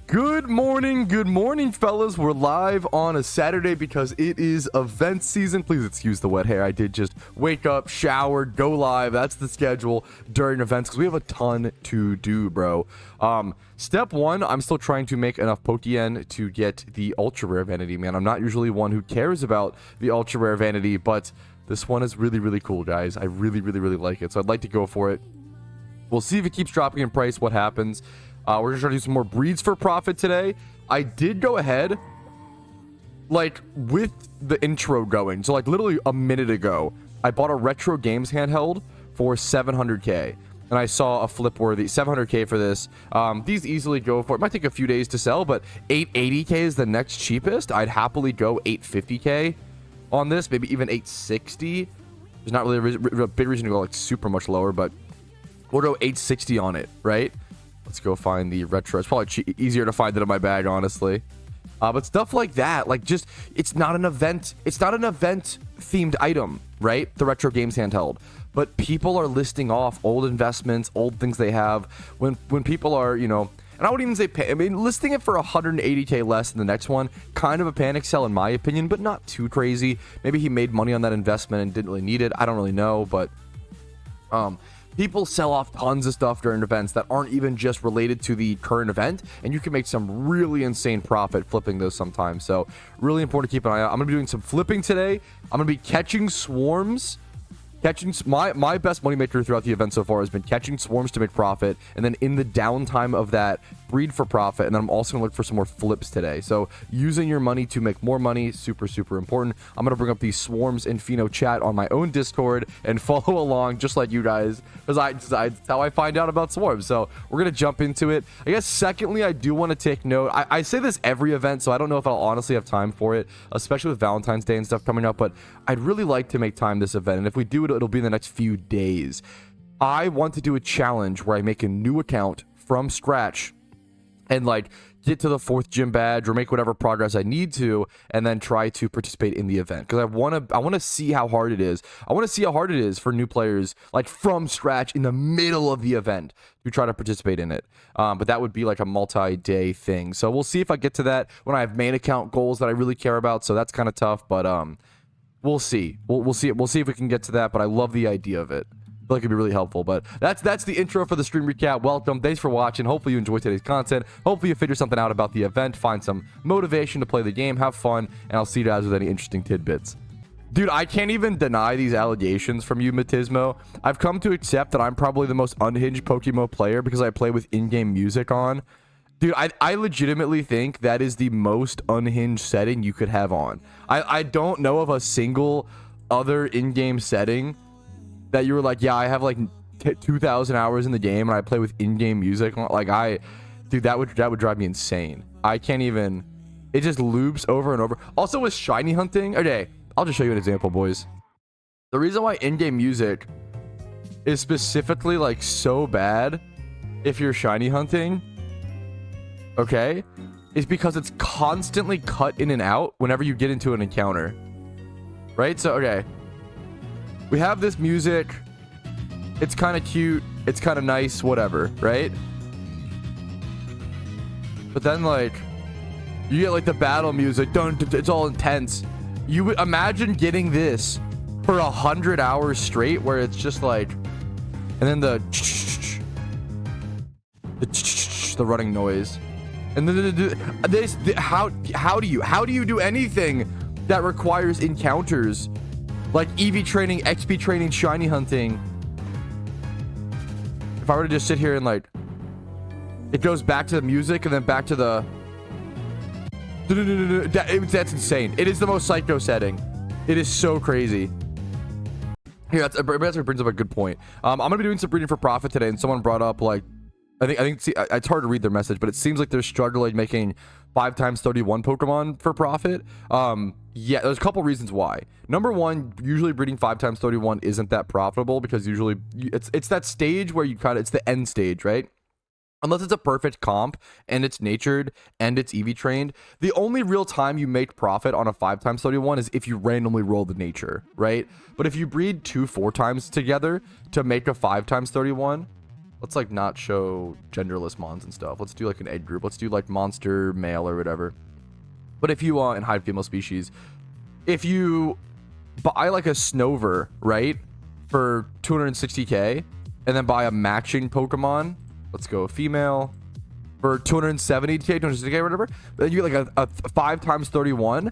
Good morning, fellas. We're live on a Saturday because it is event season. Please excuse the wet hair. I did just wake up, shower, go live. That's the schedule during events because we have a ton to do, bro. Step one, I'm still trying to make enough Pokeyen to get the ultra rare vanity, man. I'm not usually one who cares about the ultra rare vanity, but this one is really cool, guys. I really like it, so I'd like to go for it. We'll see if it keeps dropping in price, what happens. We're gonna try to do some more breeds for profit today. I did go ahead, like, with the intro going. So, like, literally a minute ago, I bought a retro games handheld for 700k. And I saw a flip worthy 700k for this. These easily go for, it might take a few days to sell, but 880k is the next cheapest. I'd happily go 850k on this, maybe even 860. There's not really a big reason to go, like, super much lower, but we'll go 860 on it, right? Let's go find the retro. It's probably easier to find it in my bag, honestly. But stuff like that, like, just, it's not an event themed item, right? The retro games handheld. But people are listing off old investments, old things they have. When people are, you know, and I wouldn't even say, I mean, listing it for 180k less than the next one, kind of a panic sell in my opinion, but not too crazy. Maybe he made money on that investment and didn't really need it. I don't really know, but people sell off tons of stuff during events that aren't even just related to the current event, and you can make some really insane profit flipping those sometimes. So really important to keep an eye out. I'm gonna be doing some flipping today. I'm gonna be catching swarms. My best moneymaker throughout the event so far has been catching swarms to make profit, and then in the downtime of that, breed for profit. And then I'm also gonna look for some more flips today. So using your money to make more money, super important. I'm gonna bring up these swarms in Pheno chat on my own Discord and follow along just like you guys, because that's how I find out about swarms. So we're gonna jump into it. I guess secondly, I do want to take note. I say this every event, so I don't know if I'll honestly have time for it, especially with Valentine's Day and stuff coming up, but I'd really like to make time this event, and if we do it, it'll be in the next few days. I want to do a challenge where I make a new account from scratch and, like, get to the 4th gym badge or make whatever progress I need to, and then try to participate in the event, because I want to see how hard it is. I want to see how hard it is for new players, like, from scratch in the middle of the event to try to participate in it. But that would be like a multi-day thing. So we'll see if I get to that when I have main account goals that I really care about. So that's kind of tough, but we'll see. We'll see if we can get to that. But I love the idea of it. I feel like it'd be really helpful. But that's the intro for the stream recap. Welcome, thanks for watching. Hopefully you enjoyed today's content. Hopefully you figure something out about the event, find some motivation to play the game, have fun, and I'll see you guys with any interesting tidbits. Dude, I can't even deny these allegations from you, Matismo. I've come to accept that I'm probably the most unhinged PokeMMO player because I play with in-game music on. Dude, I legitimately think that is the most unhinged setting you could have on. I don't know of a single other in-game setting that you were like, yeah, I have like 2,000 hours in the game and I play with in-game music. Like, dude, that would drive me insane. I can't even, it just loops over and over. Also with shiny hunting, okay, I'll just show you an example, boys. The reason why in-game music is specifically, like, so bad if you're shiny hunting, okay, is because it's constantly cut in and out whenever you get into an encounter, right? So, okay, we have this music, it's kind of cute, it's kind of nice, whatever, right? But then, like, you get, like, the battle music, it's all intense. You would imagine getting this for 100 hours straight, where it's just like, and then the running noise, and then how do you do anything that requires encounters like EV training, XP training, shiny hunting? If I were to just sit here and, like, it goes back to the music and then back to the that's insane. It is the most psycho setting. It is so crazy. Here, that's what brings up a good point. I'm gonna be doing some breeding for profit today, and someone brought up, like, I think see, it's hard to read their message, but it seems like they're struggling making 5x31 Pokemon for profit. Yeah, there's a couple reasons why. Number one, usually breeding 5x31 isn't that profitable because usually it's that stage where you it's the end stage, right? Unless it's a perfect comp and it's natured and it's EV trained, the only real time you make profit on a 5x31 is if you randomly roll the nature, right? But if you breed 2 4 times together to make a 5x31, Let's like not show genderless mons and stuff. Let's do like an egg group. Let's do like monster male or whatever. But if you and hide female species, if you buy like a Snover, right, for 260k, and then buy a matching Pokemon, let's go female, for 270k, 260k, whatever, then you get like a 5 times 31.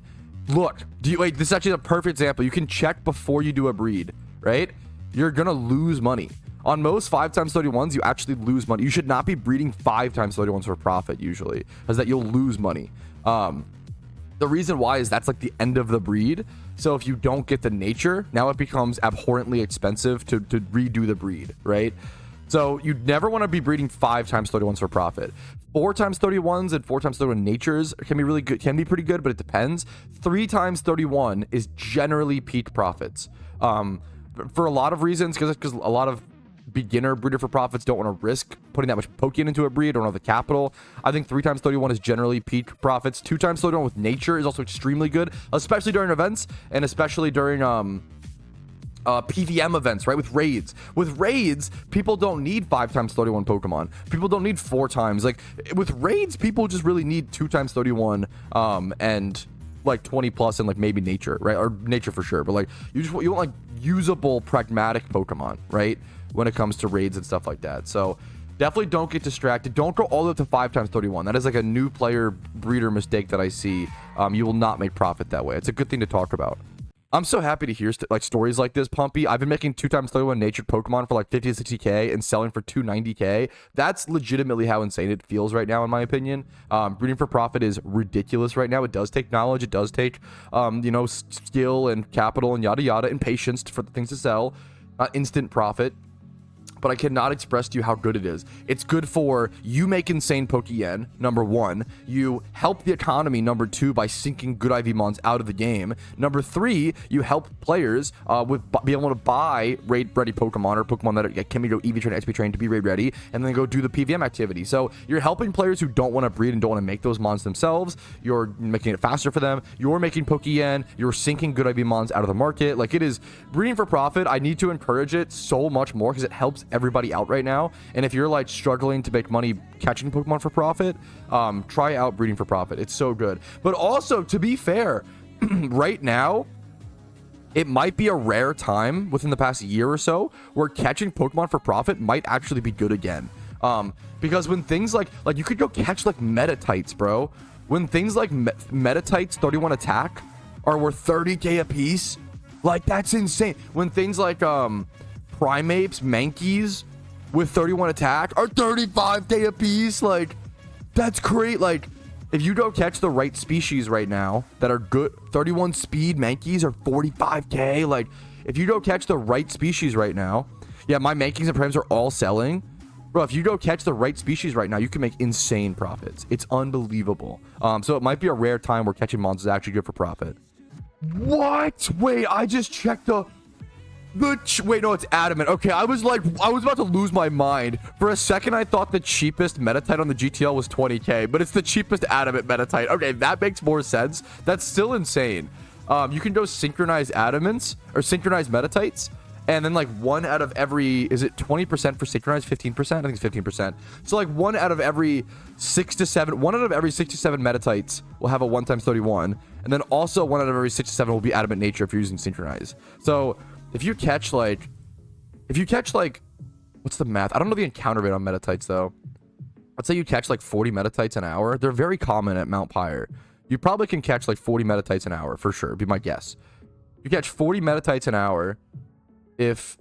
Look, wait, this is actually a perfect example. You can check before you do a breed, right? You're gonna lose money. On most 5 times 31s, you actually lose money. You should not be breeding 5 times 31s for profit usually, because that you'll lose money. The reason why is that's like the end of the breed. So if you don't get the nature, now it becomes abhorrently expensive to redo the breed, right? So you never want to be breeding 5 times 31s for profit. 4 times 31s and 4 times 31 natures can be really good, can be pretty good, but it depends. 3 times 31 is generally peak profits. For a lot of reasons, because a lot of beginner breeder for profits don't want to risk putting that much Pokeyen into a breed, don't have the capital. I think 3 times 31 is generally peak profits. 2 times 31 with nature is also extremely good, especially during events and especially during PVM events, right? With raids. With raids, people don't need 5 times 31 Pokemon. People don't need 4 times. Like with raids, people just really need 2 times 31 and like 20 plus and like maybe nature, right? Or nature for sure. But like you want like usable pragmatic Pokemon, right? When it comes to raids and stuff like that. So definitely don't get distracted. Don't go all the way up to 5 times 31. That is like a new player breeder mistake that I see. You will not make profit that way. It's a good thing to talk about. I'm so happy to hear like stories like this, Pumpy. I've been making 2 times 31 natured Pokemon for like 50 to 60k and selling for 290k. That's legitimately how insane it feels right now, in my opinion. Breeding for profit is ridiculous right now. It does take knowledge. It does take, you know, skill and capital and yada yada and patience for the things to sell. Not instant profit. But I cannot express to you how good it is. It's good for you make insane Pokeyen, number 1. You help the economy, number 2, by sinking good IV mons out of the game. Number 3, you help players with be able to buy raid-ready Pokemon or Pokemon that can be go EV train, XP train to be raid-ready, and then go do the PVM activity. So you're helping players who don't want to breed and don't want to make those mons themselves. You're making it faster for them. You're making Pokeyen. You're sinking good IV mons out of the market. Like, it is breeding for profit. I need to encourage it so much more because it helps everybody out right now. And if you're like struggling to make money catching Pokemon for profit, try out breeding for profit. It's so good. But also, to be fair, right now it might be a rare time within the past year or so where catching Pokemon for profit might actually be good again. Because when things like you could go catch like Metatites, bro. When things like Metatites 31 attack are worth 30k a piece, like that's insane. When things like Primates, Mankeys with 31 attack are 35k a piece, like that's great. Like if you go catch the right species right now that are good, 31 speed Mankeys are 45k. Like if you go catch the right species right now, yeah, my Mankeys and Primes are all selling, bro. If you go catch the right species right now, you can make insane profits. It's unbelievable. So it might be a rare time where catching mons is actually good for profit. What? Wait, I just checked the wait, no, it's adamant. Okay, I was about to lose my mind. For a second, I thought the cheapest Metatite on the GTL was 20k, but it's the cheapest adamant Metatite. Okay, that makes more sense. That's still insane. You can go synchronize adamants or synchronize Metatites, and then like 1 out of every, is it 20% for synchronized? 15%? I think it's 15%. So like 1 out of every 6 to 7 Metatites will have a 1 times 31, and then also 1 out of every 6 to 7 will be adamant nature if you're using synchronize. So if you catch like, what's the math? I don't know the encounter rate on Metatites though. Let's say you catch like 40 Metatites an hour. They're very common at Mount Pyre. You probably can catch like 40 Metatites an hour for sure, be my guess. You catch 40 Metatites an hour. If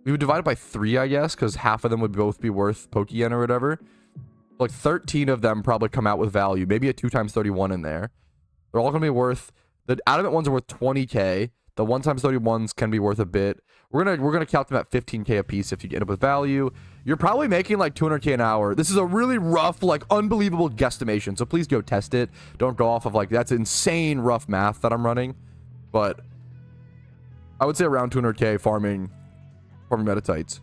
we would divide it by 3, I guess, because half of them would both be worth Pokeyen or whatever. Like 13 of them probably come out with value. Maybe a 2 times 31 in there. They're all gonna be worth, the adamant ones are worth 20k. The 1 times 31s can be worth a bit. We're gonna count them at 15k a piece if you end up with value. You're probably making like 200k an hour. This is a really rough, like unbelievable guesstimation. So please go test it. Don't go off of like, that's insane rough math that I'm running. But I would say around 200k farming Metatites.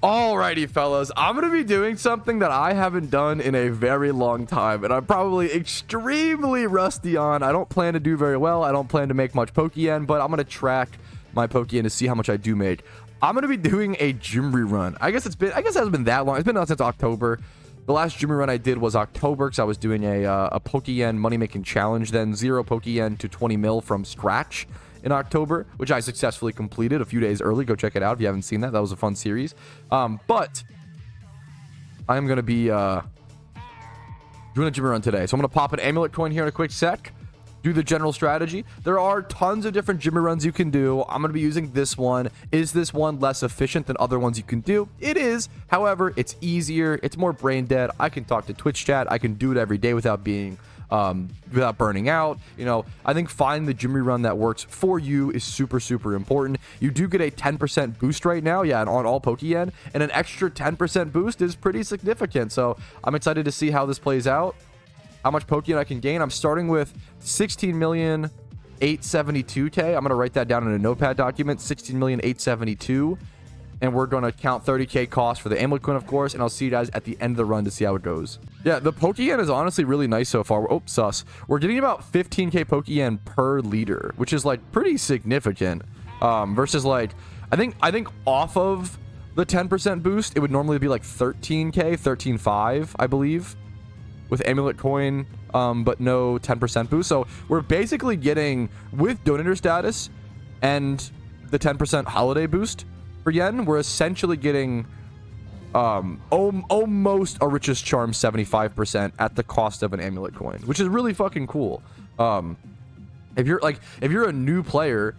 Alrighty, fellas, I'm gonna be doing something that I haven't done in a very long time, and I'm probably extremely rusty on. I don't plan to do very well. I don't plan to make much Pokeyen, but I'm gonna track my Pokeyen to see how much I do make. I'm gonna be doing a gym rerun. I guess it hasn't been that long. It's been out since October. The last gym rerun I did was October because I was doing a Pokeyen money making challenge. Then 0 Pokeyen to 20 mil from scratch in October, which I successfully completed a few days early. Go check it out if you haven't seen that. That was a fun series. But I'm gonna be doing a gym run today, so I'm gonna pop an amulet coin here in a quick sec. Do the general strategy. There are tons of different gym runs you can do. I'm going to be using this one. Is this one less efficient than other ones you can do? It is. However, it's easier. It's more brain dead. I can talk to Twitch chat. I can do it every day without being without burning out. You know, I think finding the gym run that works for you is super, super important. You do get a 10% boost right now, yeah, on all Pokeyen, and an extra 10% boost is pretty significant. So I'm excited to see how this plays out. How much Pokeyen I can gain. I'm starting with 16,872,000. I'm going to write that down in a notepad document. 16,872,000. And we're going to count 30k cost for the amulet coin, of course. And I'll see you guys at the end of the run to see how it goes. Yeah, the Pokeyen is honestly really nice so far. Oh, sus. We're getting about 15k Pokeyen per liter, which is like pretty significant. Versus like, I think off of the 10% boost, it would normally be like 13k, 13.5, I believe, with amulet coin, but no 10% boost. So we're basically getting, with donator status and the 10% holiday boost for yen, we're essentially getting almost a richest charm 75% at the cost of an amulet coin, which is really fucking cool. If you're a new player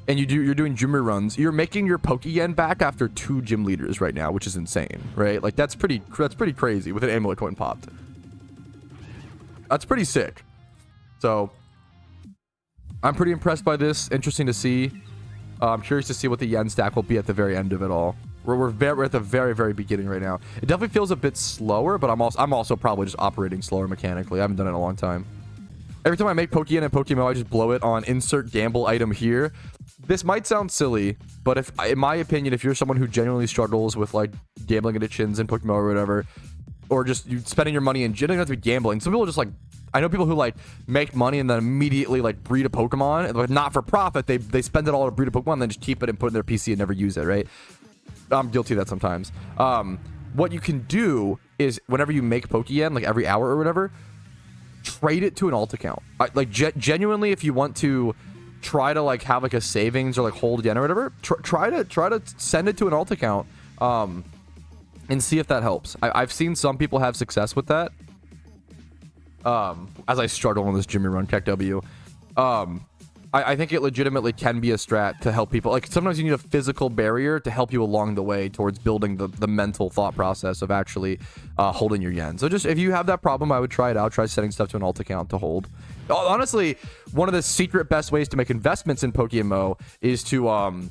and you're doing gym runs, you're making your Pokeyen back after 2 gym leaders right now, which is insane, right? Like that's pretty crazy with an amulet coin popped. That's pretty sick. So I'm pretty impressed by this. Interesting to see. I'm curious to see what the yen stack will be at the very end of it all. We're at the very, very beginning right now. It definitely feels a bit slower, but I'm also probably just operating slower mechanically. I haven't done it in a long time. Every time I make Pokeyen and PokeMMO, I just blow it on insert gamble item here. This might sound silly, but in my opinion, if you're someone who genuinely struggles with like gambling addictions in PokeMMO or whatever, or just you spending your money in, you don't have to be gambling. Some people just like, I know people who like make money and then immediately like breed a Pokemon, and like not for profit. They spend it all to breed a Pokemon, and then just keep it and put it in their PC and never use it, right? I'm guilty of that sometimes. What you can do is whenever you make Pokeyen, like every hour or whatever, trade it to an alt account. Genuinely, if you want to try to like have like a savings or like hold yen or whatever, try to send it to an alt account. And see if that helps. I've seen some people have success with that. As I struggle on this Jimmy Run Tech W. I think it legitimately can be a strat to help people. Like sometimes you need a physical barrier to help you along the way towards building the mental thought process of actually holding your yen. So just if you have that problem, I would try it out. Try sending stuff to an alt account to hold. Honestly, one of the secret best ways to make investments in PokeMMO is to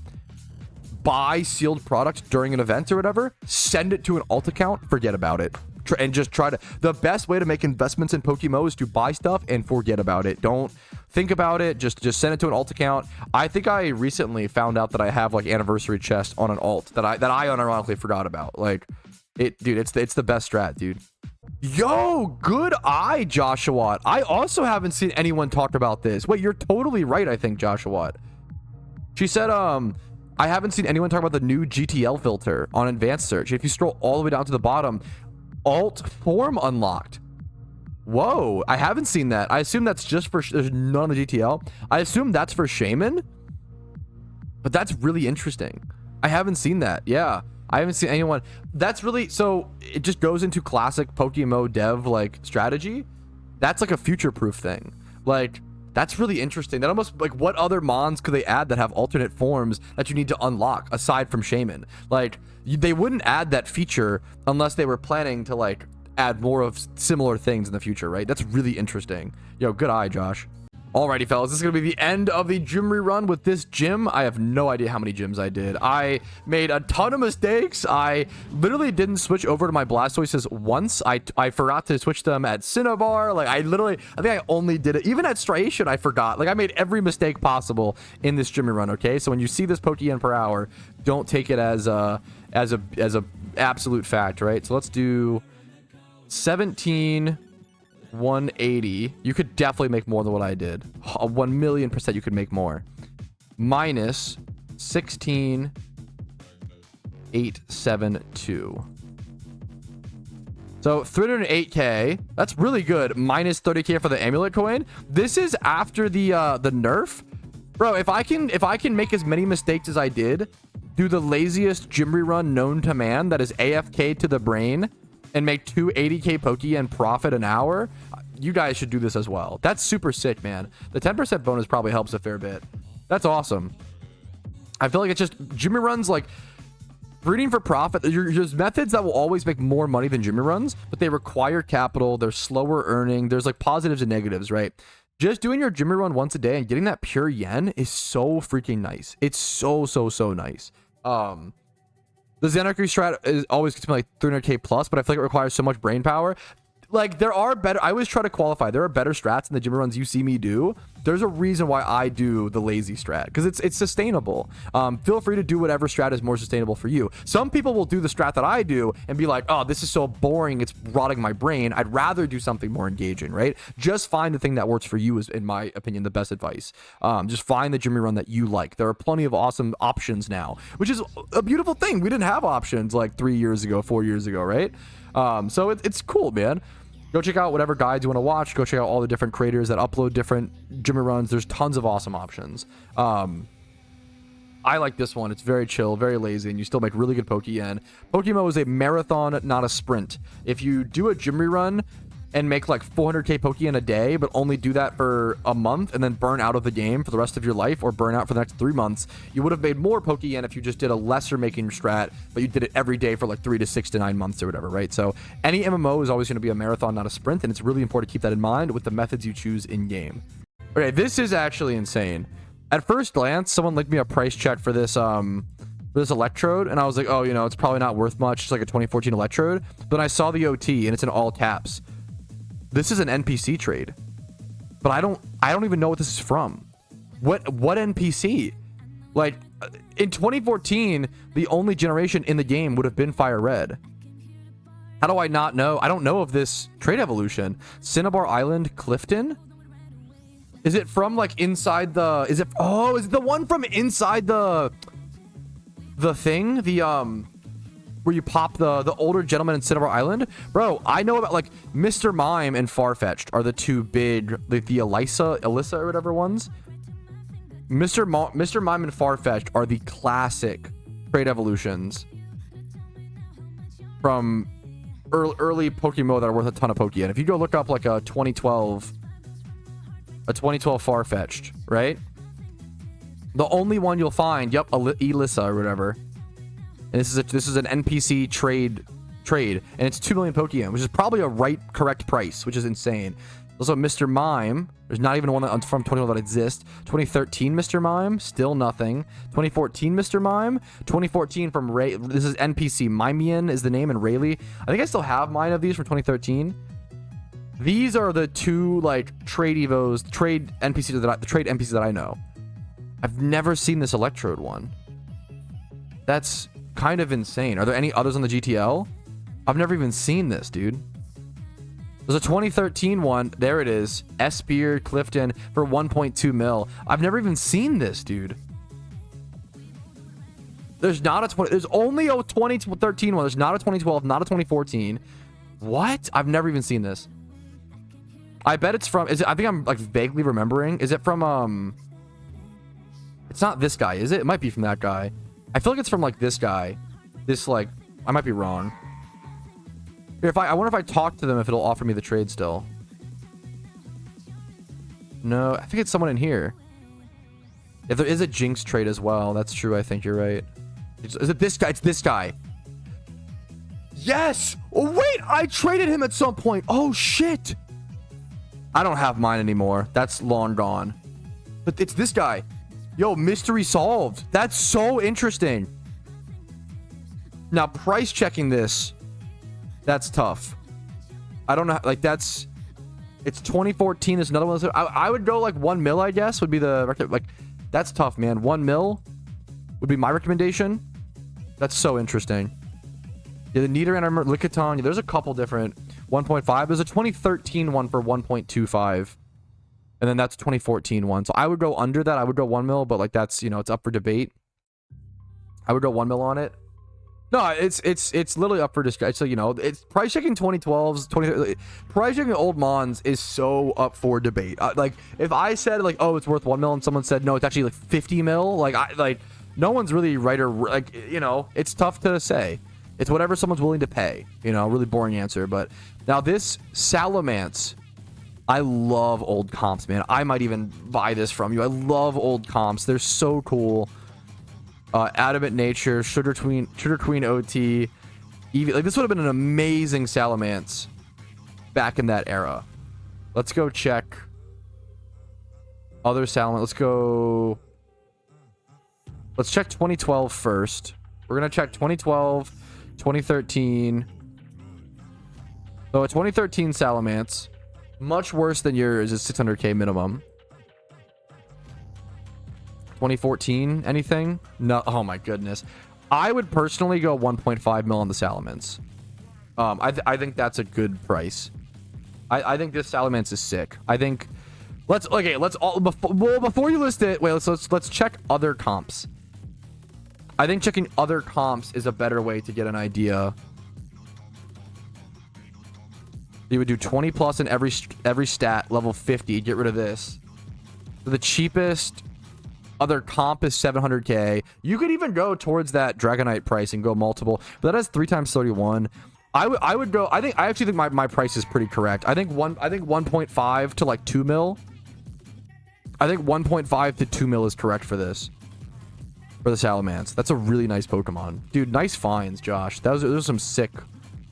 buy sealed products during an event or whatever, send it to an alt account, forget about it, and just try to. The best way to make investments in PokeMMO is to buy stuff and forget about it. Don't think about it. Just send it to an alt account. I think I recently found out that I have like anniversary chest on an alt that I unironically forgot about. Like dude, it's the best strat, dude. Yo, good eye, Joshua. I also haven't seen anyone talk about this. Wait, you're totally right. I think Joshua. She said, I haven't seen anyone talk about the new GTL filter on advanced search. If you scroll all the way down to the bottom, alt form unlocked. Whoa, I haven't seen that. I assume that's just for, there's none on the GTL. I assume that's for Shaman, but that's really interesting. I haven't seen that. Yeah, I haven't seen anyone. That's really, so it just goes into classic PokeMMO dev like strategy. That's like a future-proof thing. Like, that's really interesting. That almost, like, what other mons could they add that have alternate forms that you need to unlock aside from Shaman? Like, they wouldn't add that feature unless they were planning to, like, add more of similar things in the future, right? That's really interesting. Yo, good eye, Josh. Alrighty, fellas, this is going to be the end of the gym rerun with this gym. I have no idea how many gyms I did. I made a ton of mistakes. I literally didn't switch over to my Blastoises once. I forgot to switch them at Cinnabar. Like, I think I only did it. Even at Striation, I forgot. Like, I made every mistake possible in this gym rerun, okay? So when you see this Pokeyen per hour, don't take it as a absolute fact, right? So let's do 17,180. You could definitely make more than what I did. 1,000,000% you could make more. Minus 16, 872. So 308k, that's really good. Minus 30k for the amulet coin. This is after the nerf. Bro, if I can make as many mistakes as I did, do the laziest gym rerun known to man, that is AFK to the brain, and make 280k Pokeyen profit an hour, you guys should do this as well. That's super sick, man. The 10% bonus probably helps a fair bit. That's awesome. I feel like it's just gym runs, like breeding for profit. There's methods that will always make more money than gym runs, but they require capital. They're slower earning. There's like positives and negatives, right? Just doing your gym run once a day and getting that pure yen is so freaking nice. It's so nice. The Xanarchy strat is always gets me like 300k plus, but I feel like it requires so much brain power. Like, there are better, I always try to qualify, there are better strats in the gym runs you see me do. There's a reason why I do the lazy strat, because it's sustainable. Feel free to do whatever strat is more sustainable for you. Some people will do the strat that I do and be like, oh, this is so boring, it's rotting my brain. I'd rather do something more engaging, right? Just find the thing that works for you is, in my opinion, the best advice. Just find the gym run that you like. There are plenty of awesome options now, which is a beautiful thing. We didn't have options like 3 years ago, 4 years ago, right? So it's cool, man. Go check out whatever guides you want to watch. Go check out all the different creators that upload different Jimmy runs. There's tons of awesome options. I like this one. It's very chill, very lazy, and you still make really good Pokeyen. PokeMMO is a marathon, not a sprint. If you do a Jimmy run and make like 400k Pokeyen a day, but only do that for a month and then burn out of the game for the rest of your life, or burn out for the next 3 months, you would have made more Pokeyen if you just did a lesser making strat, but you did it every day for like 3 to 6 to 9 months or whatever, right? So any MMO is always going to be a marathon, not a sprint, and it's really important to keep that in mind with the methods you choose in game. Okay, this is actually insane. At first glance, someone linked me a price check for this electrode, and I was like, oh, you know, it's probably not worth much. It's like a 2014 electrode. But then I saw the OT, and it's in all caps. This is an NPC trade, but I don't even know what this is from. What NPC? Like, in 2014, the only generation in the game would have been Fire Red. How do I not know? I don't know of this trade evolution. Cinnabar Island, Clifton? Is it from like inside the? Is it the one from inside the thing? Where you pop the older gentleman in Cinnabar Island? Bro, I know about like Mr. Mime and Farfetch'd are the two big, the Alyssa or whatever ones. Mr. Mime and Farfetch'd are the classic trade evolutions from early PokeMMO that are worth a ton of Pokeyen. If you go look up like a 2012 Farfetch'd, right? The only one you'll find, yep, Alyssa or whatever. And this is an NPC trade, and it's 2 million Pokeyen, which is probably a correct price, which is insane. Also, Mr. Mime, there's not even one from 2012 that exists. 2013 Mr. Mime, still nothing. 2014 Mr. Mime, 2014 from Ray. This is NPC Mimean is the name, and Rayleigh. I think I still have mine of these from 2013. These are the two like trade NPCs that I know. I've never seen this electrode one. That's kind of insane. Are there any others on the GTL? I've never even seen this, dude. There's a 2013 one. There it is. S-Beard, Clifton for 1.2 mil. I've never even seen this, dude. There's only a 2013 one. There's not a 2012, not a 2014. What? I've never even seen this. I bet it's from, I think I'm like vaguely remembering. Is it from, it's not this guy, is it? It might be from that guy. I feel like it's from like this guy. This like, I might be wrong. Here, I wonder if I talk to them if it'll offer me the trade still. No, I think it's someone in here. If there is a Jinx trade as well, that's true. I think you're right. Is it this guy? It's this guy. Yes! Oh, wait! I traded him at some point. Oh, shit! I don't have mine anymore. That's long gone. But it's this guy. Yo, mystery solved. That's so interesting. Now, price checking this, that's tough. I don't know. Like, it's 2014. There's another one. I would go like 1 mil, I guess, would be the, like, that's tough, man. 1 mil would be my recommendation. That's so interesting. Yeah, the Nidoran, I remember, Lickitung. There's a couple different 1.5. There's a 2013 one for 1.25. And then that's 2014 one. So I would go under that. I would go 1 mil, but like that's, you know, it's up for debate. I would go 1 mil on it. No, it's literally up for discussion. So, you know, it's price checking 2012s, price checking old Mons is so up for debate. Like, if I said like, oh, it's worth 1 mil, and someone said no, it's actually like 50 mil. Like no one's really right or like, you know, it's tough to say. It's whatever someone's willing to pay. You know, really boring answer. But now this Salamence, I love old comps, man. I might even buy this from you. I love old comps. They're so cool. Adamant Nature, Sugar Queen OT, Eevee. Like, this would have been an amazing Salamence back in that era. Let's go check other Salamence. Let's check 2012 first. We're gonna check 2012, 2013. So a 2013 Salamence, much worse than yours, is 600k minimum. 2014, anything? No. Oh my goodness. I would personally go 1.5 mil on the Salamence. I think that's a good price. I think this Salamence is sick. I think before you list it, wait, let's check other comps. I think checking other comps is a better way to get an idea. You would do 20 plus in every stat, level 50, get rid of this. So the cheapest other comp is 700k. You could even go towards that Dragonite price and go multiple, but that has 3 times 31. I would go. I actually think my price is pretty correct. I think 1.5 to like 2 mil. I think 1.5 to 2 mil is correct for this. For the Salamence. That's a really nice Pokemon. Dude, nice finds, Josh. Those are some sick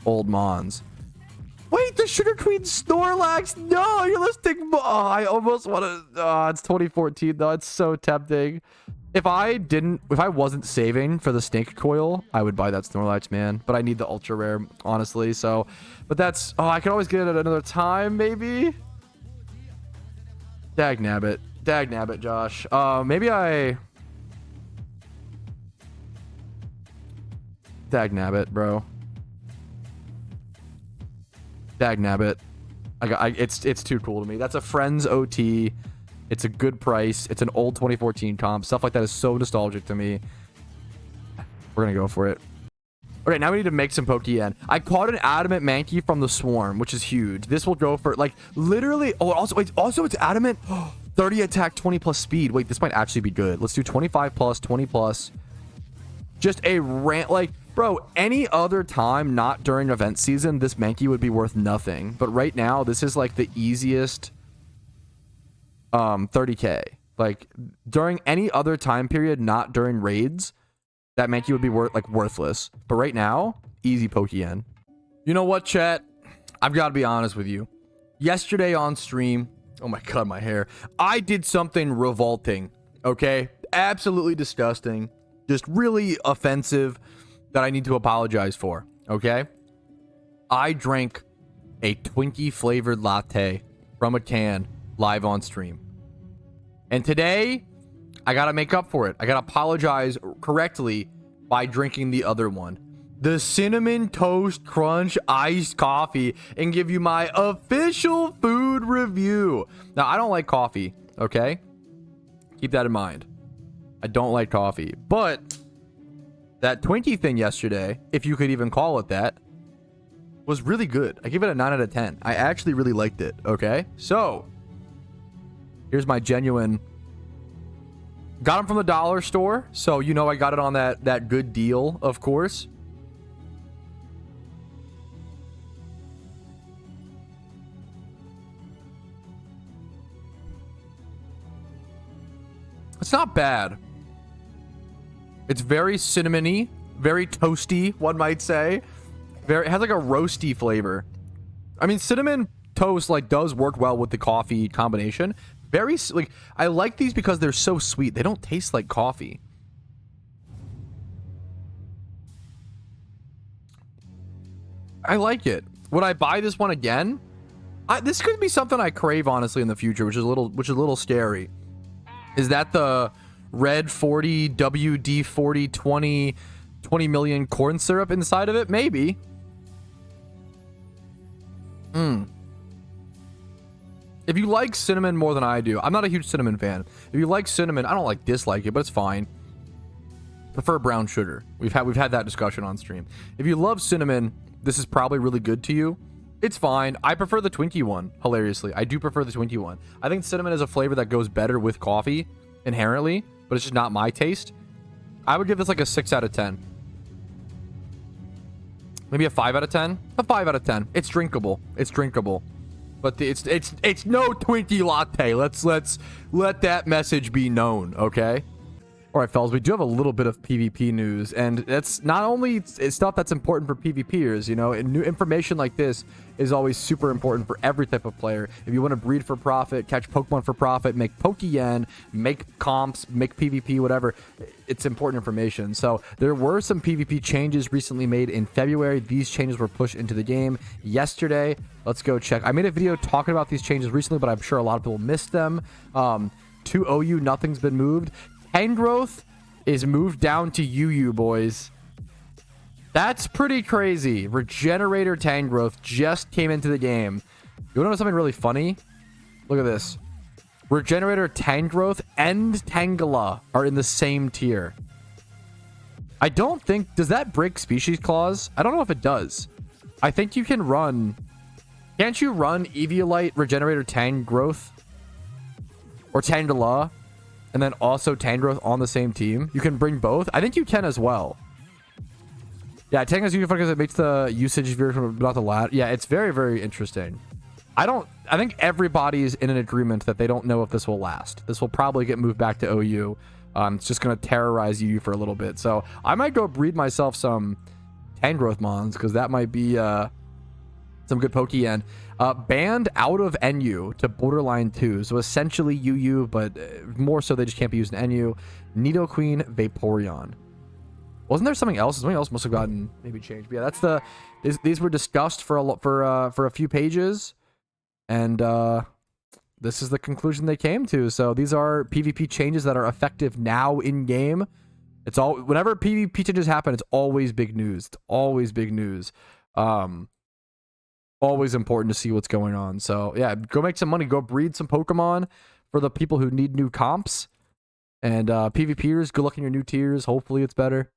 old Mons. Wait, the Sugar Queen Snorlax. No, you're listing. Oh, I almost want to. Oh, it's 2014 though. It's so tempting. If I wasn't saving for the Snake Coil, I would buy that Snorlax, man. But I need the ultra rare, honestly. So, but that's. Oh, I can always get it at another time, maybe. Dagnabbit, Josh. Maybe I. Dagnabbit, bro. Dagnabbit. It's too cool to me. That's a Friends OT. It's a good price. It's an old 2014 comp. Stuff like that is so nostalgic to me. We're gonna go for it. Okay, now we need to make some Pokeyen. I caught an Adamant Mankey from the Swarm, which is huge. This will go for like literally. Oh, also it's Adamant. 30 attack, 20 plus speed. Wait, this might actually be good. Let's do 25 plus, 20 plus. Just a rant, like, bro, any other time not during event season, this Mankey would be worth nothing. But right now, this is like the easiest 30k. Like, during any other time period, not during raids, that Mankey would be worthless. But right now, easy Pokeyen. You know what, chat? I've got to be honest with you. Yesterday on stream, oh my god, my hair. I did something revolting, okay? Absolutely disgusting. Just really offensive that I need to apologize for, okay? I drank a Twinkie flavored latte from a can live on stream. And today, I gotta make up for it. I gotta apologize correctly by drinking the other one. The Cinnamon Toast Crunch iced coffee, and give you my official food review. Now, I don't like coffee, okay? Keep that in mind. I don't like coffee, but that Twinkie thing yesterday, if you could even call it that, was really good. I give it a 9 out of 10. I actually really liked it, okay? So, here's my genuine. Got them from the dollar store, so you know I got it on that good deal, of course. It's not bad. It's very cinnamony, very toasty, one might say. It has like a roasty flavor. I mean, cinnamon toast like does work well with the coffee combination. Very like, I like these because they're so sweet. They don't taste like coffee. I like it. Would I buy this one again? This could be something I crave honestly in the future, which is a little scary. Is that the red 40 WD 40 20 million corn syrup inside of it? Maybe. If you like cinnamon more than I do, I'm not a huge cinnamon fan. If you like cinnamon, I don't like dislike it, but it's fine. prefer brown sugar. We've had that discussion on stream. If you love cinnamon, this is probably really good to you. It's fine. I prefer the Twinkie one, hilariously. I do prefer the Twinkie one. I think cinnamon is a flavor that goes better with coffee inherently, but it's just not my taste. I would give this like a 6 out of 10. Maybe a 5 out of 10? A 5 out of 10. It's drinkable. It's drinkable. But it's no Twinkie latte. Let's let that message be known, okay? All right, fellas, we do have a little bit of PvP news, and that's not only it's stuff that's important for PvPers, you know, and new information like this is always super important for every type of player. If you want to breed for profit, catch Pokemon for profit, make Pokeyen, make comps, make PvP, whatever, it's important information. So there were some PvP changes recently made in February. These changes were pushed into the game yesterday. Let's go check. I made a video talking about these changes recently, but I'm sure a lot of people missed them. To OU, nothing's been moved. Tangrowth is moved down to UU, boys. That's pretty crazy. Regenerator Tangrowth just came into the game. You want to know something really funny? Look at this. Regenerator Tangrowth and Tangela are in the same tier. I don't think... Does that break species clause? I don't know if it does. I think you can run... Can't you run Eviolite Regenerator Tangrowth? Or Tangela? And then also Tangrowth on the same team? You can bring both? I think you can as well. Yeah, Tangrowth's uniform because it makes the usage version not the lat. Yeah, it's very, very interesting. I think everybody's in an agreement that they don't know if this will last. This will probably get moved back to OU. It's just going to terrorize UU for a little bit. So I might go breed myself some Tangrowth Mons because that might be some good Pokeyen. Banned out of NU to Borderline 2. So essentially UU, but more so they just can't be used in NU. Nidoqueen, Vaporeon. Wasn't there something else? Something else must have gotten maybe changed. But yeah, that's the... These were discussed for a few pages. And this is the conclusion they came to. So these are PvP changes that are effective now in game. It's all... Whenever PvP changes happen, it's always big news. It's always big news. Always important to see what's going on. So yeah, go make some money. Go breed some Pokemon for the people who need new comps. And PvPers, good luck in your new tiers. Hopefully it's better.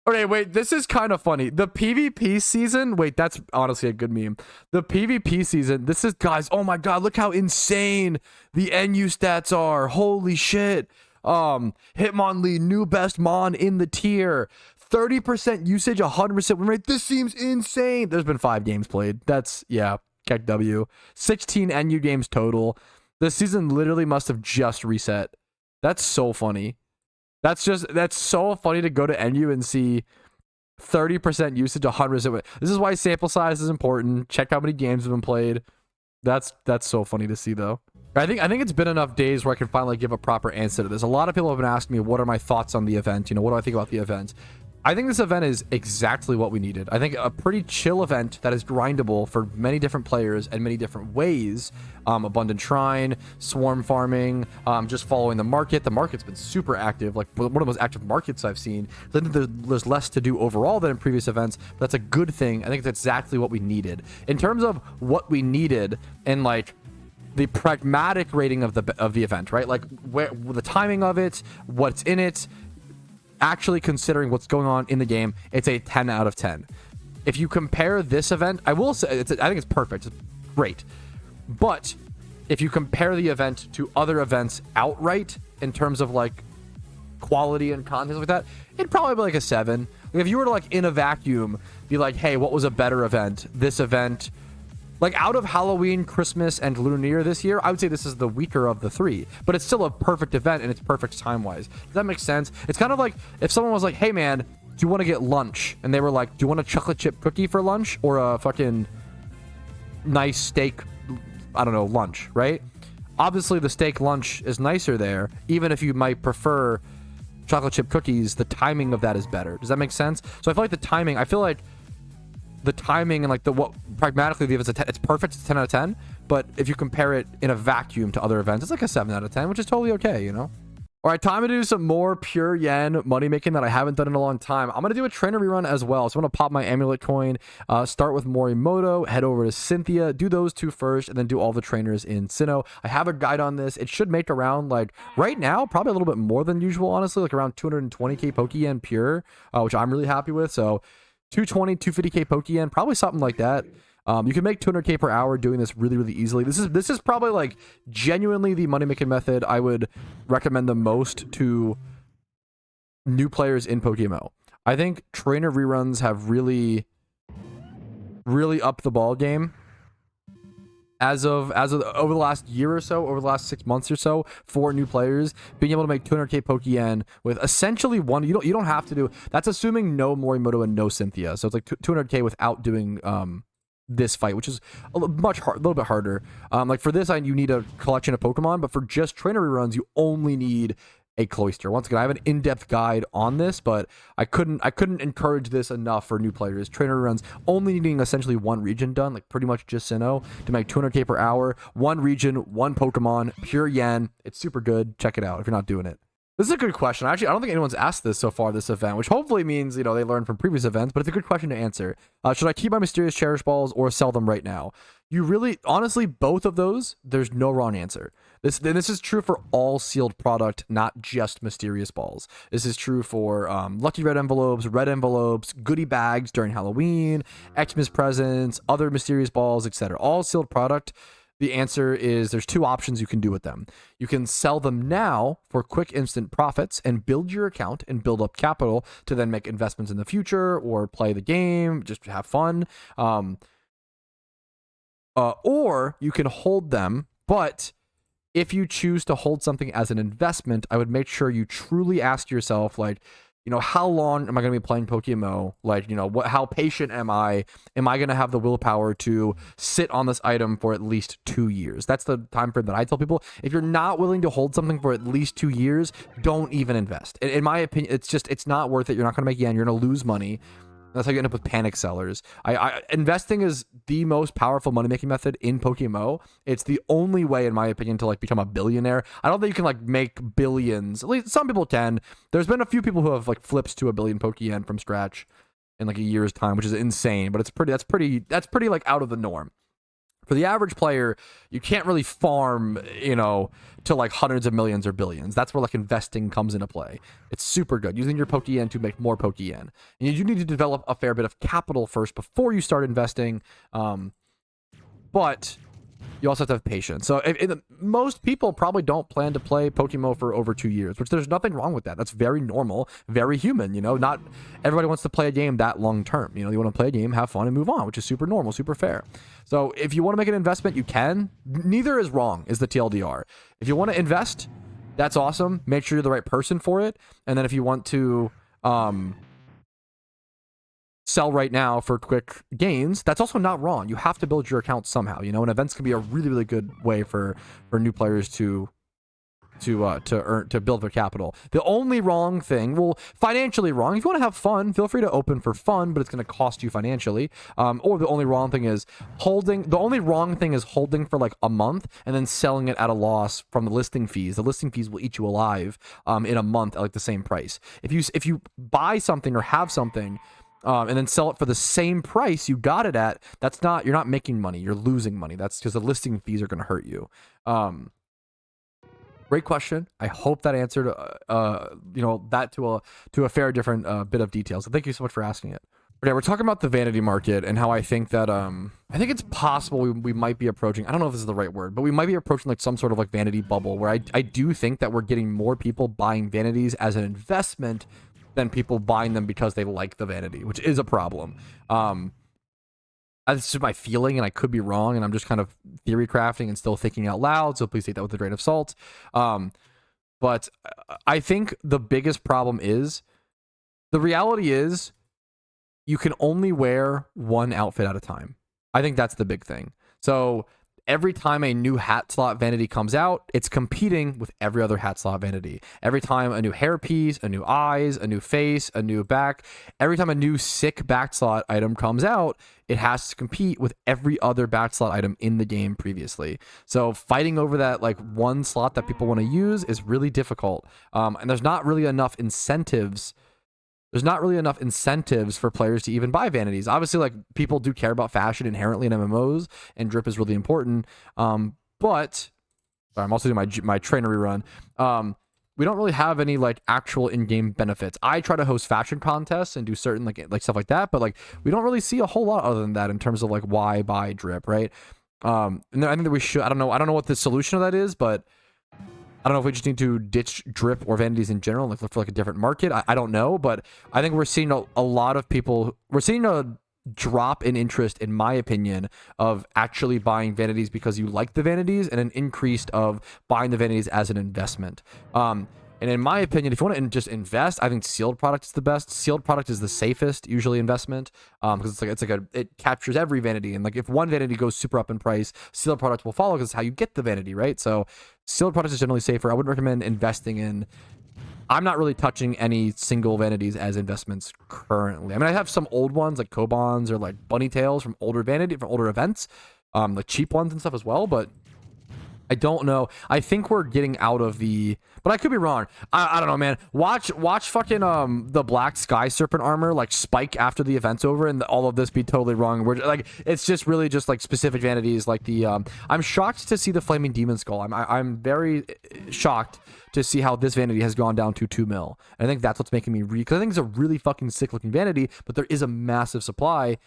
Okay, wait, this is kind of funny. The PvP season, wait, that's honestly a good meme. The PvP season, this is, guys, oh my god, look how insane the NU stats are. Holy shit. Hitmonlee, new best Mon in the tier. 30% usage, 100% win rate. This seems insane. There's been 5 games played. That's, yeah, Keck W. 16 NU games total. This season literally must have just reset. That's so funny. That's so funny to go to NU and see 30% usage, 100% win. This is why sample size is important. Check how many games have been played. That's so funny to see, though. I think it's been enough days where I can finally give a proper answer to this. A lot of people have been asking me, what are my thoughts on the event? You know, what do I think about the event? I think this event is exactly what we needed. I think a pretty chill event that is grindable for many different players and many different ways. Abundant Shrine, swarm farming, just following the market. The market's been super active, like one of the most active markets I've seen. I think there's less to do overall than in previous events, but that's a good thing. I think it's exactly what we needed. In terms of what we needed and like the pragmatic rating of the event, right? Like where the timing of it, what's in it, actually considering what's going on in the game, it's a 10 out of 10. If you compare this event, I will say, I think it's perfect. It's great. But if you compare the event to other events outright in terms of like quality and content like that, it'd probably be like a 7. Like if you were to like in a vacuum be like, hey, what was a better event? This event, like out of Halloween, Christmas, and Lunar New Year this year, I would say this is the weaker of the 3. But it's still a perfect event, and it's perfect time-wise. Does that make sense? It's kind of like if someone was like, hey, man, do you want to get lunch? And they were like, do you want a chocolate chip cookie for lunch? Or a fucking nice steak, I don't know, lunch, right? Obviously, the steak lunch is nicer there. Even if you might prefer chocolate chip cookies, the timing of that is better. Does that make sense? So I feel like the timing and like what pragmatically it's perfect. It's 10 out of 10. But if you compare it in a vacuum to other events, it's like a 7 out of 10, which is totally okay, you know? All right, time to do some more pure yen money making that I haven't done in a long time. I'm going to do a trainer rerun as well. So I'm going to pop my amulet coin, start with Morimoto, head over to Cynthia, do those two first, and then do all the trainers in Sinnoh. I have a guide on this. It should make around, like, right now, probably a little bit more than usual, honestly, like around 220k Pokeyen pure, which I'm really happy with. So 220, 250k Pokeyen, probably something like that. You can make 200k per hour doing this really, really easily. This is probably like genuinely the money making method I would recommend the most to new players in PokeMMO. I think trainer reruns have really upped the ball game as of over the last year or so, over the last 6 months or so, for new players. Being able to make 200k Pokeyen with essentially one, you don't have to do. That's assuming no Morimoto and no Cynthia. So it's like 200k without doing this fight, which is a little bit harder. Like for this, you need a collection of Pokemon, but for just trainer reruns, you only need a Cloyster. Once again, I have an in-depth guide on this, but I couldn't encourage this enough for new players. Trainer reruns only needing essentially one region done, like pretty much just Sinnoh, to make 200k per hour, one region, one Pokemon, pure yen. It's super good. Check it out if you're not doing it. This is a good question. Actually, I don't think anyone's asked this so far this event, which hopefully means, they learned from previous events, but it's a good question to answer. Should I keep my mysterious Cherish balls or sell them right now? You really, honestly, both of those, there's no wrong answer. This is true for all sealed product, not just mysterious balls. This is true for lucky red envelopes, goodie bags during Halloween, Xmas presents, other mysterious balls, etc. All sealed product. The answer is there's two options you can do with them. You can sell them now for quick instant profits and build your account and build up capital to then make investments in the future or play the game, just have fun. Or you can hold them, but if you choose to hold something as an investment, I would make sure you truly ask yourself, like, how long am I going to be playing PokeMMO? Like, how patient am I? Am I going to have the willpower to sit on this item for at least 2 years? That's the time frame that I tell people. If you're not willing to hold something for at least 2 years, don't even invest. In my opinion, it's not worth it. You're not going to make yen. You're going to lose money. That's how you end up with panic sellers. Investing is the most powerful money-making method in PokeMMO. It's the only way, in my opinion, to become a billionaire. I don't think you can make billions. At least some people can. There's been a few people who have flipped to a billion Pokeyen from scratch in a year's time, which is insane. But that's pretty out of the norm. For the average player, you can't really farm, to hundreds of millions or billions. That's where investing comes into play. It's super good, using your Pokeyen to make more Pokeyen. And you do need to develop a fair bit of capital first before you start investing. But you also have to have patience. So most people probably don't plan to play PokeMMO for over 2 years, which there's nothing wrong with that. That's very normal, very human. Not everybody wants to play a game that long term. You want to play a game, have fun, and move on, which is super normal, super fair. So if you want to make an investment, you can. Neither is wrong, is the TLDR. If you want to invest, that's awesome. Make sure you're the right person for it. And then if you want to sell right now for quick gains, that's also not wrong. You have to build your account somehow, and events can be a really, really good way for new players to build their capital. The only wrong thing, financially wrong, if you want to have fun, feel free to open for fun, but it's going to cost you financially. Or the only wrong thing is holding for a month and then selling it at a loss from the listing fees. The listing fees will eat you alive in a month at the same price. If you buy something or have something and then sell it for the same price you got it at, you're not making money, you're losing money. That's because the listing fees are going to hurt you. Great question. I hope that answered that to a fair different bit of detail. So thank you so much for asking it. Okay, we're talking about the vanity market and how I think that I think it's possible we might be approaching, I don't know if this is the right word, but we might be approaching some sort of vanity bubble, where I do think that we're getting more people buying vanities as an investment than people buying them because they like the vanity, which is a problem. That's just my feeling, and I could be wrong, and I'm just kind of theory crafting and still thinking out loud, so please take that with a grain of salt. But I think the biggest problem is, the reality is, you can only wear one outfit at a time. I think that's the big thing. So every time a new hat slot vanity comes out, it's competing with every other hat slot vanity. Every time a new hairpiece, a new eyes, a new face, a new back, every time a new sick back slot item comes out, it has to compete with every other back slot item in the game previously. So fighting over that like one slot that people want to use is really difficult. And there's not really enough incentives. There's not really enough incentives for players to even buy vanities. Obviously, like, people do care about fashion inherently in MMOs, and drip is really important. But sorry, I'm also doing my trainer rerun. We don't really have any like actual in-game benefits. I try to host fashion contests and do certain like stuff like that, but like we don't really see a whole lot other than that in terms of like why buy drip, right? And I think that we should. I don't know what the solution of that is, but I don't know if we just need to ditch drip or vanities in general, like look for like a different market. I don't know, but I think we're seeing a lot of people. We're seeing a drop in interest, in my opinion, of actually buying vanities because you like the vanities, and an increase of buying the vanities as an investment. And in my opinion, if you want to just invest, I think sealed product is the best. Sealed product is the safest, usually, investment, because it captures every vanity, and like if one vanity goes super up in price, sealed product will follow because it's how you get the vanity, right? So sealed product is generally safer. I wouldn't recommend investing in. I'm not really touching any single vanities as investments currently. I mean, I have some old ones like Kobans or like bunny tails from older events, like cheap ones and stuff as well, but I don't know. I think we're getting out of the, but I could be wrong. I don't know, man. Watch fucking the black sky serpent armor like spike after the event's over, and all of this be totally wrong. We're like, it's just really just like specific vanities, like the I'm shocked to see the flaming demon skull. I'm very shocked to see how this vanity has gone down to 2 mil. And I think that's what's making me because I think it's a really fucking sick looking vanity, but there is a massive supply.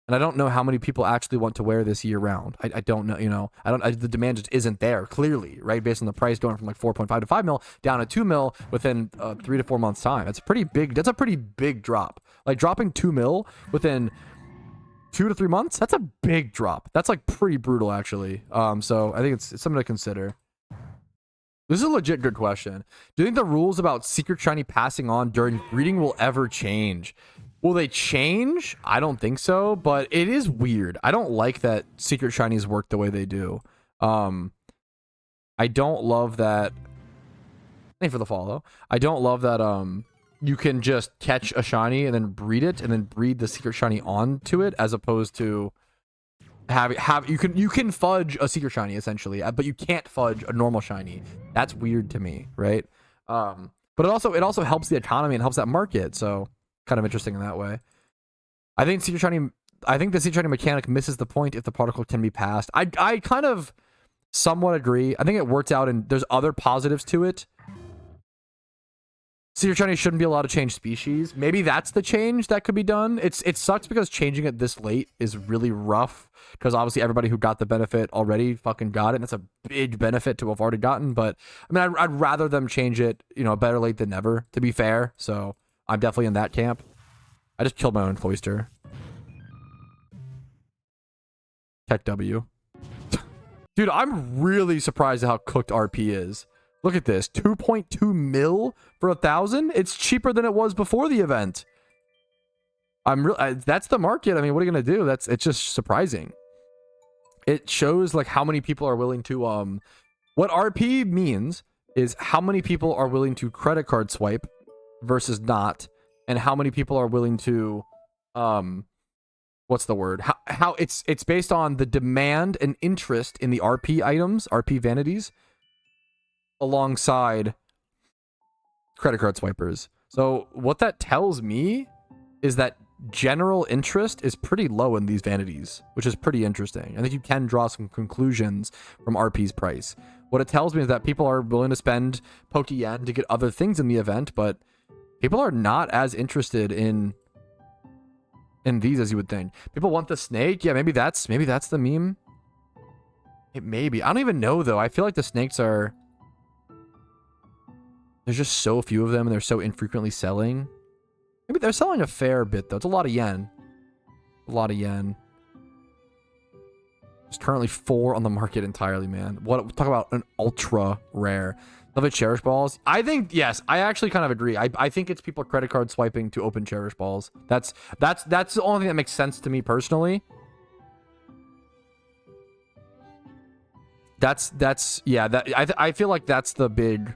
And I don't know how many people actually want to wear this year round. I don't know, you know, the demand just isn't there clearly, right? Based on the price going from like 4.5 to 5 mil down to 2 mil within 3 to 4 months time. That's pretty big. That's a pretty big drop. Like dropping 2 mil within 2 to 3 months. That's a big drop. That's like pretty brutal actually. So I think it's something to consider. This is a legit good question. Do you think the rules about secret shiny passing on during breeding will ever change? Will they change? I don't think so, but it is weird. I don't like that secret shinies work the way they do. I don't love that. Thank you for the follow. I don't love that you can just catch a shiny and then breed it and then breed the secret shiny onto it, as opposed to you can fudge a secret shiny essentially, but you can't fudge a normal shiny. That's weird to me, right? But it also helps the economy and helps that market, so kind of interesting in that way. I think the secret shiny mechanic misses the point if the particle can be passed. I kind of somewhat agree. I think it worked out, and there's other positives to it. Secret shiny shouldn't be allowed to change species. Maybe that's the change that could be done. It sucks because changing it this late is really rough, because obviously everybody who got the benefit already fucking got it, and that's a big benefit to have already gotten. But I mean, I'd rather them change it, you know, better late than never, to be fair. So I'm definitely in that camp. I just killed my own cloister. Tech W. Dude, I'm really surprised at how cooked RP is. Look at this, 2.2 mil for 1,000. It's cheaper than it was before the event. That's the market. I mean, what are you gonna do? It's just surprising. It shows like how many people are willing to what RP means is how many people are willing to credit card swipe versus not, and how many people are willing to what's the word? How it's based on the demand and interest in the RP items, RP vanities, alongside credit card swipers. So what that tells me is that general interest is pretty low in these vanities, which is pretty interesting. I think you can draw some conclusions from RP's price. What it tells me is that people are willing to spend Pokeyen to get other things in the event, but people are not as interested in these as you would think. People want the snake. Yeah, maybe that's the meme. It maybe. I don't even know though. I feel like the snakes are, there's just so few of them, and they're so infrequently selling. Maybe they're selling a fair bit, though. It's a lot of yen. A lot of yen. There's currently 4 on the market entirely, man. Talk about an ultra rare. Love it, Cherish balls. I think, yes, I actually kind of agree. I think it's people credit card swiping to open Cherish balls. That's the only thing that makes sense to me personally. Yeah, I feel like that's the big.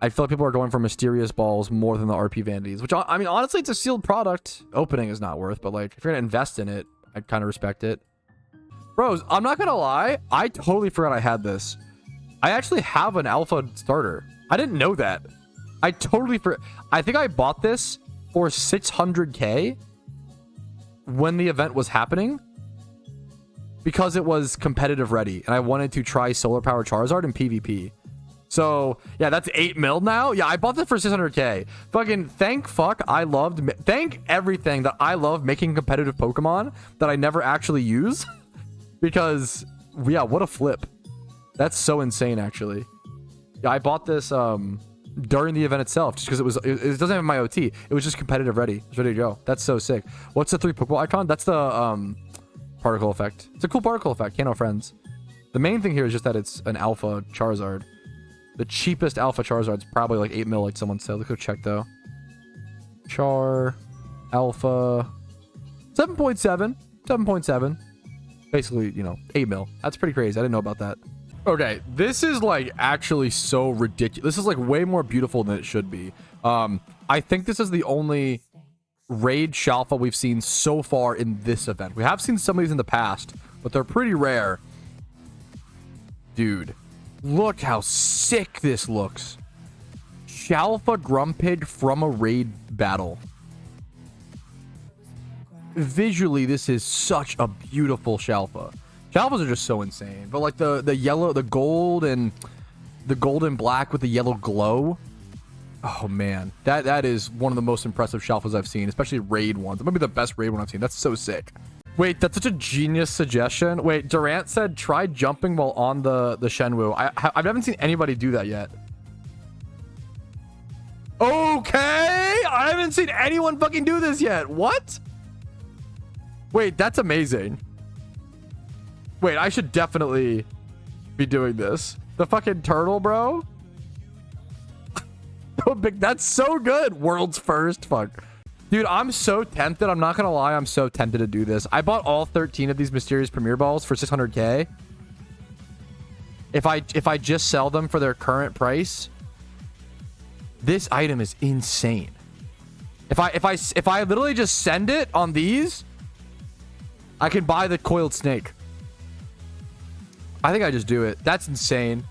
I feel like people are going for mysterious balls more than the RP vanities, which I mean, honestly, it's a sealed product. Opening is not worth, but like if you're gonna invest in it, I kind of respect it. Bros, I'm not gonna lie, I totally forgot I had this. I actually have an alpha starter. I didn't know that. I totally forgot. I think I bought this for 600k when the event was happening because it was competitive ready and I wanted to try solar power Charizard in PvP. So yeah, that's 8 mil now. Yeah, I bought this for 600k. Fucking thank everything that I love making competitive Pokemon that I never actually use. Because yeah, what a flip. That's so insane, actually. Yeah, I bought this during the event itself just because it doesn't have my OT. It was just competitive ready. It's ready to go. That's so sick. What's the 3 Pokeball icon? That's the particle effect. It's a cool particle effect. Can't know friends. The main thing here is just that it's an alpha Charizard. The cheapest alpha Charizard is probably like 8 mil, like someone said. Let's go check though. Char alpha 7.7. 7.7. Basically, you know, 8 mil. That's pretty crazy. I didn't know about that. Okay, this is like actually so ridiculous. This is like way more beautiful than it should be. I think this is the only raid SHALPHA we've seen so far in this event. We have seen some of these in the past, but they're pretty rare. Dude, look how sick this looks. SHALPHA Grumpig from a raid battle. Visually, this is such a beautiful SHALPHA. SHALPHAs are just so insane. But like the yellow, the gold and black with the yellow glow. Oh man, that is one of the most impressive SHALPHAs I've seen, especially raid ones. It might be the best raid one I've seen. That's so sick. Wait, that's such a genius suggestion. Wait, Durant said try jumping while on the Shenwu. I haven't seen anybody do that yet. Okay, I haven't seen anyone fucking do this yet. What? Wait, that's amazing. Wait, I should definitely be doing this. The fucking turtle, bro. That's so good. World's first. Fuck. Dude, I'm so tempted. I'm not going to lie. I'm so tempted to do this. I bought all 13 of these mysterious premier balls for 600k. If I just sell them for their current price, this item is insane. If I literally just send it on these, I can buy the coiled snake. I think I just do it. That's insane.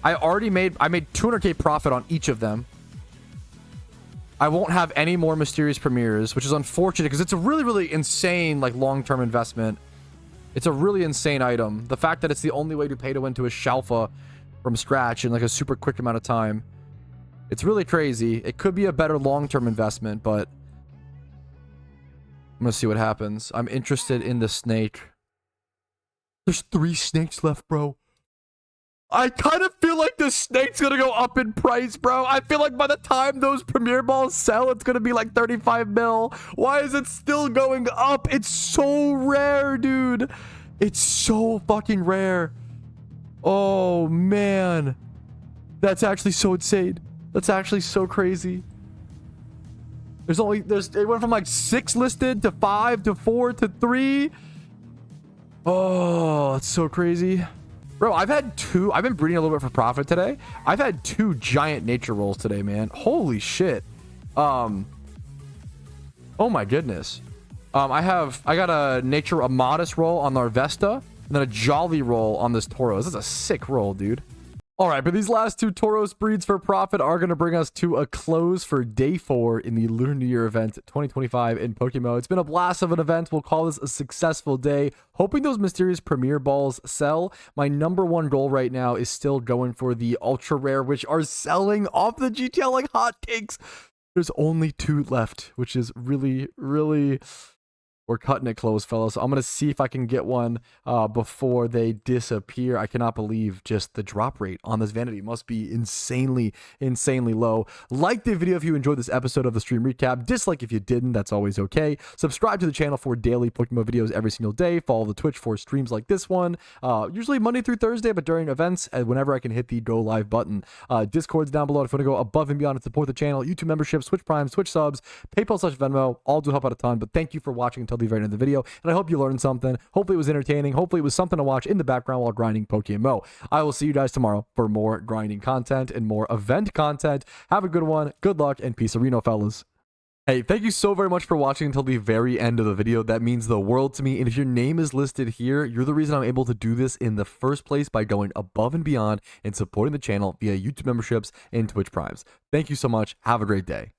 I made 200k profit on each of them. I won't have any more mysterious premieres, which is unfortunate because it's a really, really insane like long-term investment. It's a really insane item. The fact that it's the only way to pay to win to a SHALPHA from scratch in like a super quick amount of time. It's really crazy. It could be a better long-term investment, but I'm gonna see what happens. I'm interested in the snake. There's 3 snakes left, bro. I kind of feel like the snake's gonna go up in price, bro. I feel like by the time those premier balls sell, it's gonna be like 35 mil. Why is it still going up? It's so rare, dude. It's so fucking rare. Oh, man. That's actually so insane. That's actually so crazy. It went from like 6 listed to 5 to 4 to 3. Oh, that's so crazy. Bro, I've been breeding a little bit for profit today. I've had 2 giant nature rolls today, man. Holy shit. Oh my goodness. I got a modest roll on our Vesta and then a jolly roll on this Tauros. This is a sick roll, dude. All right, but these last 2 Tauros breeds for profit are going to bring us to a close for day 4 in the Lunar New Year event 2025 in PokeMMO. It's been a blast of an event. We'll call this a successful day. Hoping those mysterious premier balls sell. My #1 goal right now is still going for the ultra rare, which are selling off the GTL like hotcakes. There's only 2 left, which is really, really... We're cutting it close, fellas. I'm going to see if I can get one before they disappear. I cannot believe just the drop rate on this vanity must be insanely, insanely low. Like the video if you enjoyed this episode of the stream recap. Dislike if you didn't. That's always okay. Subscribe to the channel for daily PokeMMO videos every single day. Follow the Twitch for streams like this one. Usually Monday through Thursday, but during events, whenever I can hit the go live button. Discord's down below if you want to go above and beyond and support the channel. YouTube memberships, Twitch Primes, Twitch subs, PayPal/Venmo. All do help out a ton. But thank you for watching until till the very end of the video, and I hope you learned something. Hopefully it was entertaining. Hopefully it was something to watch in the background while grinding PokeMMO. I will see you guys tomorrow for more grinding content and more event content. Have a good one. Good luck and peace Reno, fellas. Hey, thank you so very much for watching until the very end of the video. That means the world to me. And if your name is listed here, you're the reason I'm able to do this in the first place by going above and beyond and supporting the channel via YouTube memberships and Twitch Primes. Thank you so much. Have a great day.